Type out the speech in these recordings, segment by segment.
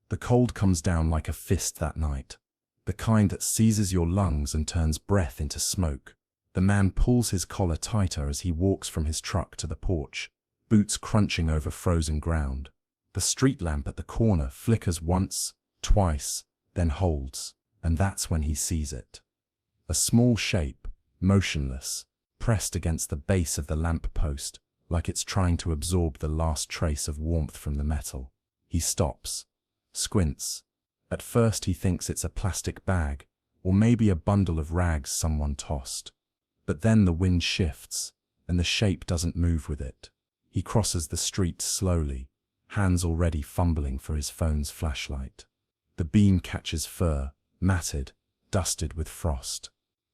The cold comes down like a fist that night, the kind that seizes your lungs and turns breath into smoke. The man pulls his collar tighter as he walks from his truck to the porch, boots crunching over frozen ground. The street lamp at the corner flickers once, twice, then holds, and that's when he sees it. A small shape, motionless, pressed against the base of the lamp post, like it's trying to absorb the last trace of warmth from the metal. He stops, squints. At first he thinks it's a plastic bag, or maybe a bundle of rags someone tossed. But then the wind shifts, and the shape doesn't move with it. He crosses the street slowly, hands already fumbling for his phone's flashlight. The beam catches fur, matted, dusted with frost.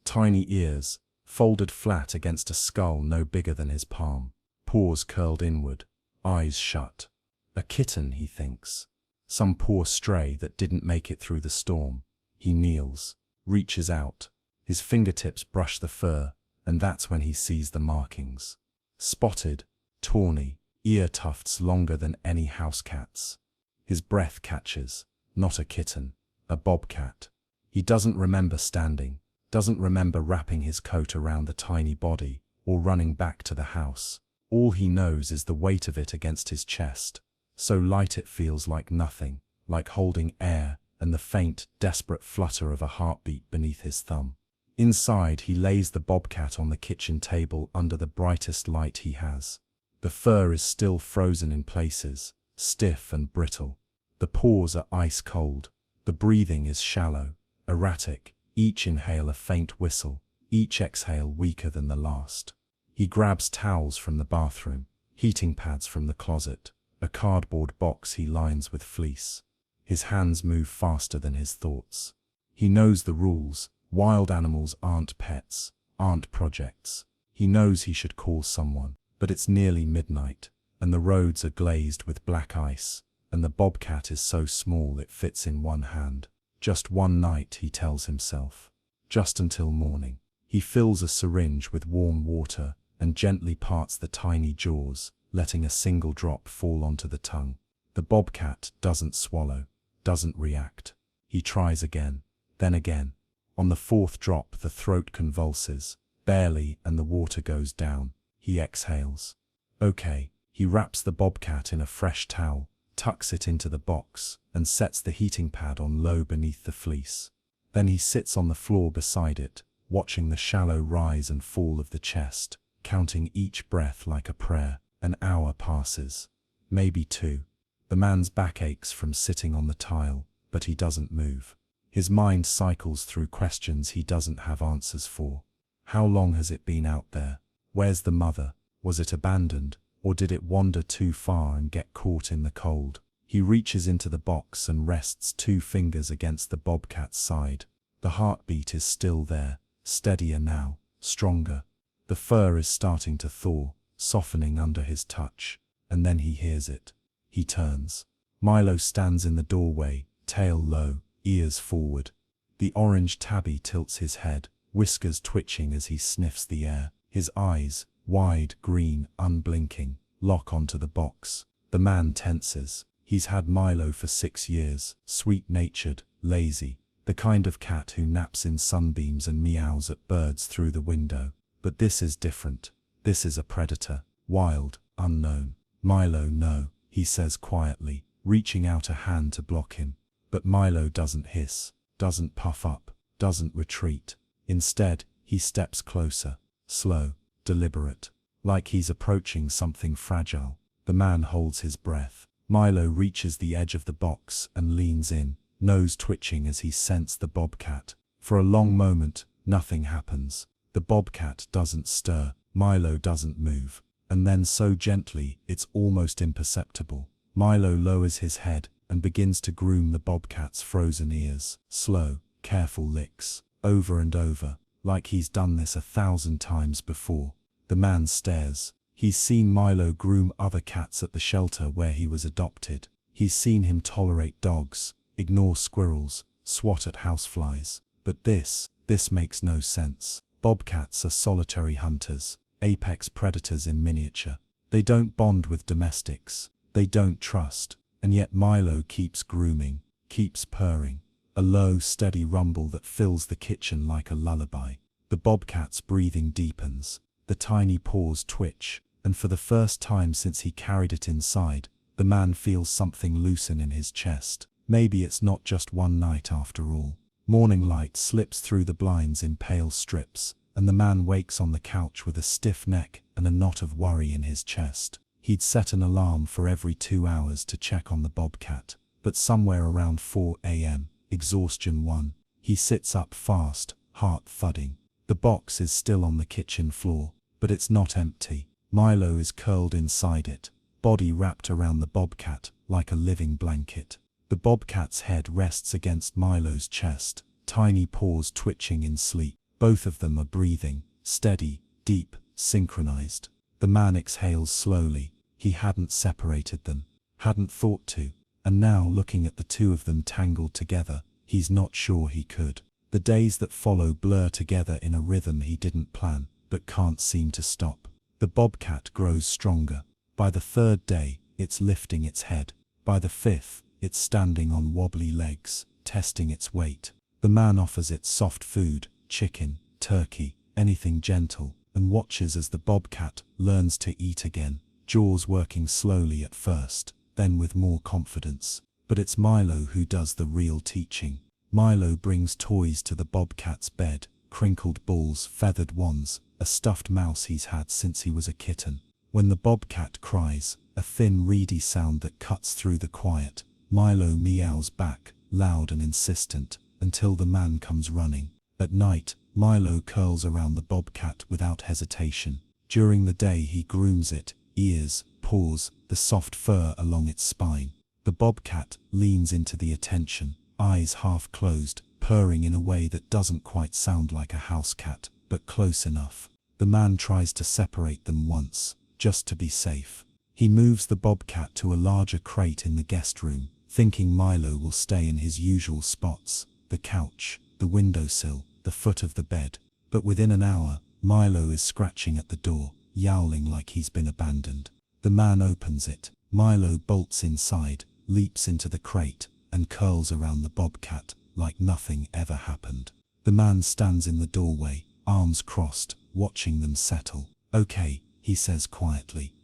Tiny ears, folded flat against a skull no bigger than his palm. Paws curled inward, eyes shut. A kitten, he thinks. Some poor stray that didn't make it through the storm. He kneels, reaches out. His fingertips brush the fur, and that's when he sees the markings. Spotted, tawny, ear tufts longer than any house cat's. His breath catches. Not a kitten, a bobcat. He doesn't remember standing, doesn't remember wrapping his coat around the tiny body, or running back to the house. All he knows is the weight of it against his chest. So light it feels like nothing, like holding air, and the faint, desperate flutter of a heartbeat beneath his thumb. Inside, he lays the bobcat on the kitchen table under the brightest light he has. The fur is still frozen in places, stiff and brittle. The paws are ice cold. The breathing is shallow, erratic, each inhale a faint whistle, each exhale weaker than the last. He grabs towels from the bathroom, heating pads from the closet, a cardboard box he lines with fleece. His hands move faster than his thoughts. He knows the rules. Wild animals aren't pets, aren't projects. He knows he should call someone, but it's nearly midnight, and the roads are glazed with black ice, and the bobcat is so small it fits in one hand. Just one night, he tells himself. Just until morning. He fills a syringe with warm water and gently parts the tiny jaws, letting a single drop fall onto the tongue. The bobcat doesn't swallow, doesn't react. He tries again, then again. On the fourth drop, the throat convulses, barely, and the water goes down. He exhales. Okay. He wraps the bobcat in a fresh towel, tucks it into the box, and sets the heating pad on low beneath the fleece. Then he sits on the floor beside it, watching the shallow rise and fall of the chest, counting each breath like a prayer. An hour passes. Maybe two. The man's back aches from sitting on the tile, but he doesn't move. His mind cycles through questions he doesn't have answers for. How long has it been out there? Where's the mother? Was it abandoned? Or did it wander too far and get caught in the cold? He reaches into the box and rests 2 fingers against the bobcat's side. The heartbeat is still there, steadier now, stronger. The fur is starting to thaw, softening under his touch, and then he hears it. He turns. Milo stands in the doorway, tail low, ears forward. The orange tabby tilts his head, whiskers twitching as he sniffs the air. His eyes, wide, green, unblinking, lock onto the box. The man tenses. He's had Milo for 6 years, sweet-natured, lazy, the kind of cat who naps in sunbeams and meows at birds through the window. But this is different. This is a predator, wild, unknown. Milo, no, he says quietly, reaching out a hand to block him. But Milo doesn't hiss, doesn't puff up, doesn't retreat. Instead, he steps closer, slow, deliberate, like he's approaching something fragile. The man holds his breath. Milo reaches the edge of the box and leans in, nose twitching as he scents the bobcat. For a long moment, nothing happens. The bobcat doesn't stir, Milo doesn't move, and then so gently it's almost imperceptible. Milo lowers his head and begins to groom the bobcat's frozen ears. Slow, careful licks, over and over, like he's done this 1,000 times before. The man stares. He's seen Milo groom other cats at the shelter where he was adopted. He's seen him tolerate dogs, ignore squirrels, swat at houseflies. But this makes no sense. Bobcats are solitary hunters, apex predators in miniature. They don't bond with domestics. They don't trust. And yet Milo keeps grooming, keeps purring. A low, steady rumble that fills the kitchen like a lullaby. The bobcat's breathing deepens. The tiny paws twitch, and for the first time since he carried it inside, the man feels something loosen in his chest. Maybe it's not just one night after all. Morning light slips through the blinds in pale strips, and the man wakes on the couch with a stiff neck and a knot of worry in his chest. He'd set an alarm for every 2 hours to check on the bobcat, but somewhere around 4 a.m., exhaustion won. He sits up fast, heart thudding. The box is still on the kitchen floor, but it's not empty. Milo is curled inside it, body wrapped around the bobcat like a living blanket. The bobcat's head rests against Milo's chest, tiny paws twitching in sleep. Both of them are breathing, steady, deep, synchronized. The man exhales slowly. He hadn't separated them, hadn't thought to, and now looking at the two of them tangled together, he's not sure he could. The days that follow blur together in a rhythm he didn't plan, but can't seem to stop. The bobcat grows stronger. By the 3rd day, it's lifting its head. By the 5th, it's standing on wobbly legs, testing its weight. The man offers it soft food, chicken, turkey, anything gentle, and watches as the bobcat learns to eat again, jaws working slowly at first, then with more confidence. But it's Milo who does the real teaching. Milo brings toys to the bobcat's bed, crinkled balls, feathered wands, a stuffed mouse he's had since he was a kitten. When the bobcat cries, a thin reedy sound that cuts through the quiet, Milo meows back, loud and insistent, until the man comes running. At night, Milo curls around the bobcat without hesitation. During the day he grooms it, ears, paws, the soft fur along its spine. The bobcat leans into the attention, eyes half closed, purring in a way that doesn't quite sound like a house cat, but close enough. The man tries to separate them once, just to be safe. He moves the bobcat to a larger crate in the guest room, thinking Milo will stay in his usual spots, the couch, the windowsill, the foot of the bed. But within an hour, Milo is scratching at the door, yowling like he's been abandoned. The man opens it. Milo bolts inside, leaps into the crate, and curls around the bobcat like nothing ever happened. The man stands in the doorway, arms crossed, watching them settle. "Okay," he says quietly.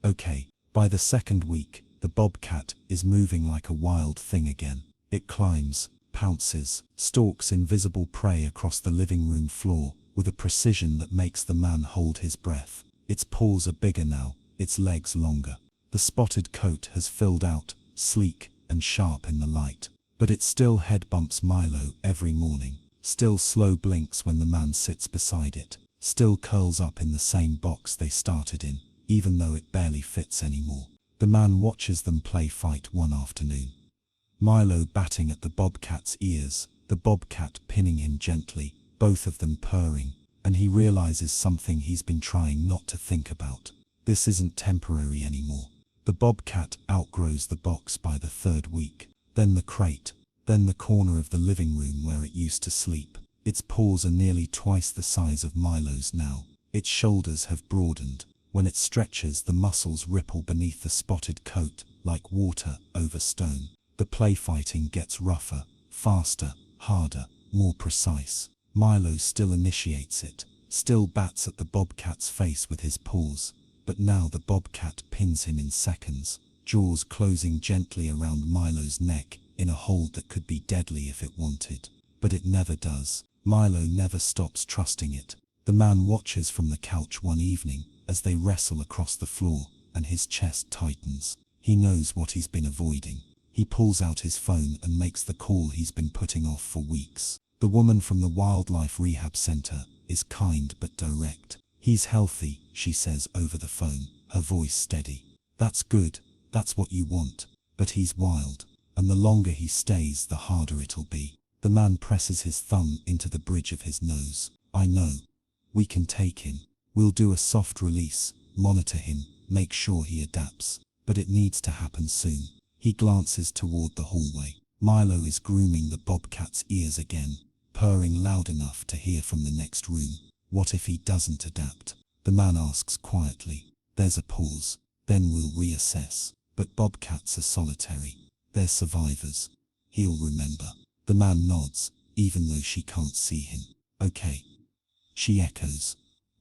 "Okay." By the 2nd week, the bobcat is moving like a wild thing again. It climbs, pounces, stalks invisible prey across the living room floor with a precision that makes the man hold his breath. Its paws are bigger now, its legs longer. The spotted coat has filled out, sleek and sharp in the light. But it still head bumps Milo every morning, still slow blinks when the man sits beside it, still curls up in the same box they started in, even though it barely fits anymore. The man watches them play fight one afternoon. Milo batting at the bobcat's ears, the bobcat pinning him gently, both of them purring, and he realizes something he's been trying not to think about. This isn't temporary anymore. The bobcat outgrows the box by the 3rd week, then the crate, then the corner of the living room where it used to sleep. Its paws are nearly twice the size of Milo's now. Its shoulders have broadened. When it stretches, the muscles ripple beneath the spotted coat, like water over stone. The play fighting gets rougher, faster, harder, more precise. Milo still initiates it, still bats at the bobcat's face with his paws. But now the bobcat pins him in seconds, jaws closing gently around Milo's neck in a hold that could be deadly if it wanted. But it never does. Milo never stops trusting it. The man watches from the couch one evening as they wrestle across the floor, and his chest tightens. He knows what he's been avoiding. He pulls out his phone and makes the call he's been putting off for weeks. The woman from the wildlife rehab center is kind but direct. "He's healthy," she says over the phone, her voice steady. "That's good, that's what you want. But he's wild, and the longer he stays, the harder it'll be." The man presses his thumb into the bridge of his nose. "I know. We can take him. We'll do a soft release, monitor him, make sure he adapts. But it needs to happen soon." He glances toward the hallway. Milo is grooming the bobcat's ears again, purring loud enough to hear from the next room. "What if he doesn't adapt?" the man asks quietly. There's a pause. "Then we'll reassess." But bobcats are solitary. They're survivors. He'll remember. The man nods, even though she can't see him. Okay. She echoes.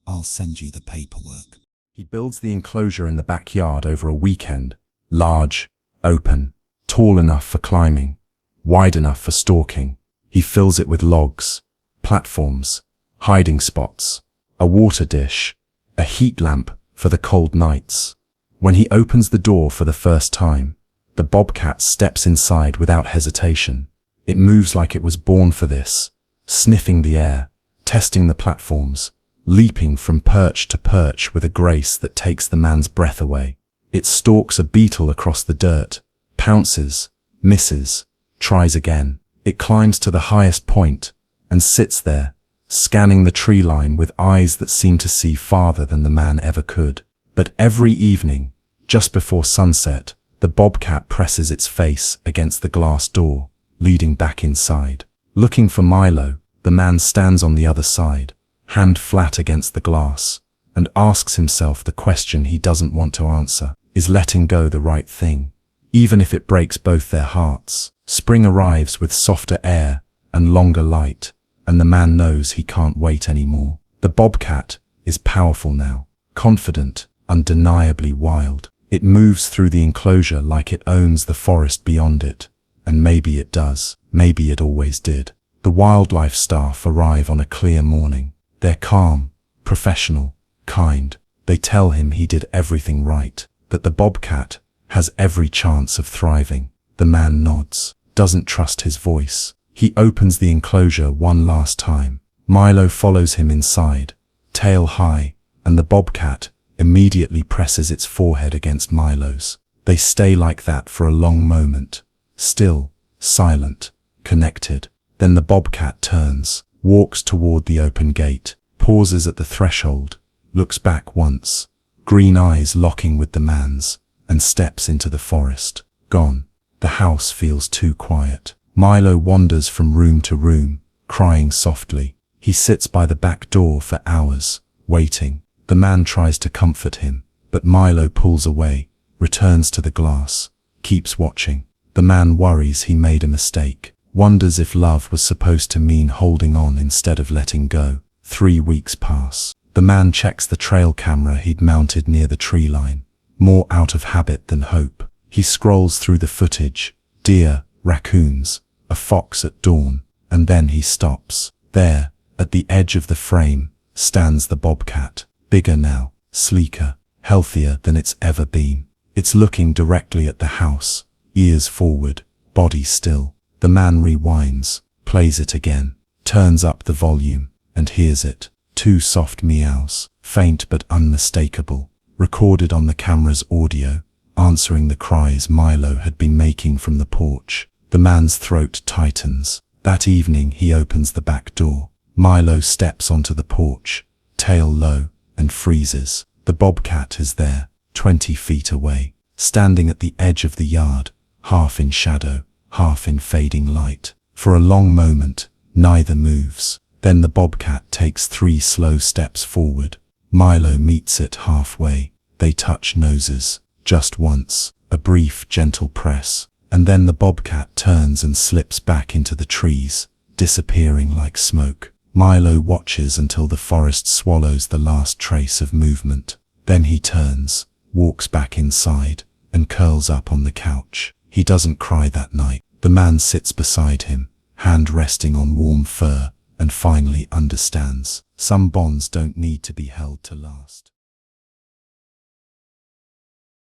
I'll send you the paperwork. He builds the enclosure in the backyard over a weekend. Large, open, tall enough for climbing, wide enough for stalking. He fills it with logs, platforms, hiding spots, a water dish, a heat lamp for the cold nights. When he opens the door for the first time, the bobcat steps inside without hesitation. It moves like it was born for this, sniffing the air, testing the platforms, leaping from perch to perch with a grace that takes the man's breath away. It stalks a beetle across the dirt, pounces, misses, tries again. It climbs to the highest point and sits there, scanning the tree line with eyes that seem to see farther than the man ever could. But every evening, just before sunset, the bobcat presses its face against the glass door, leading back inside. Looking for Milo, the man stands on the other side, hand flat against the glass, and asks himself the question he doesn't want to answer. Is letting go the right thing, even if it breaks both their hearts? Spring arrives with softer air and longer light, and the man knows he can't wait anymore. The bobcat is powerful now, confident, undeniably wild. It moves through the enclosure like it owns the forest beyond it, and maybe it does, maybe it always did. The wildlife staff arrive on a clear morning. They're calm, professional, kind. They tell him he did everything right, that the bobcat has every chance of thriving. The man nods, doesn't trust his voice. He opens the enclosure one last time. Milo follows him inside, tail high, and the bobcat immediately presses its forehead against Milo's. They stay like that for a long moment, still, silent, connected. Then the bobcat turns, walks toward the open gate, pauses at the threshold, looks back once, green eyes locking with the man's, and steps into the forest. Gone. The house feels too quiet. Milo wanders from room to room, crying softly. He sits by the back door for hours, waiting. The man tries to comfort him, but Milo pulls away, returns to the glass, keeps watching. The man worries he made a mistake, wonders if love was supposed to mean holding on instead of letting go. 3 weeks pass. The man checks the trail camera he'd mounted near the tree line, more out of habit than hope. He scrolls through the footage, deer, raccoons, a fox at dawn, and then he stops. There, at the edge of the frame, stands the bobcat, bigger now, sleeker, healthier than it's ever been. It's looking directly at the house, ears forward, body still. The man rewinds, plays it again, turns up the volume, and hears it. 2 soft meows, faint but unmistakable, recorded on the camera's audio, answering the cries Milo had been making from the porch. The man's throat tightens. That evening he opens the back door. Milo steps onto the porch, tail low, and freezes. The bobcat is there, 20 feet away, standing at the edge of the yard, half in shadow, half in fading light. For a long moment, neither moves. Then the bobcat takes 3 slow steps forward. Milo meets it halfway. They touch noses, just once, a brief, gentle press, and then the bobcat turns and slips back into the trees, disappearing like smoke. Milo watches until the forest swallows the last trace of movement. Then he turns, walks back inside, and curls up on the couch. He doesn't cry that night. The man sits beside him, hand resting on warm fur, and finally understands. Some bonds don't need to be held to last.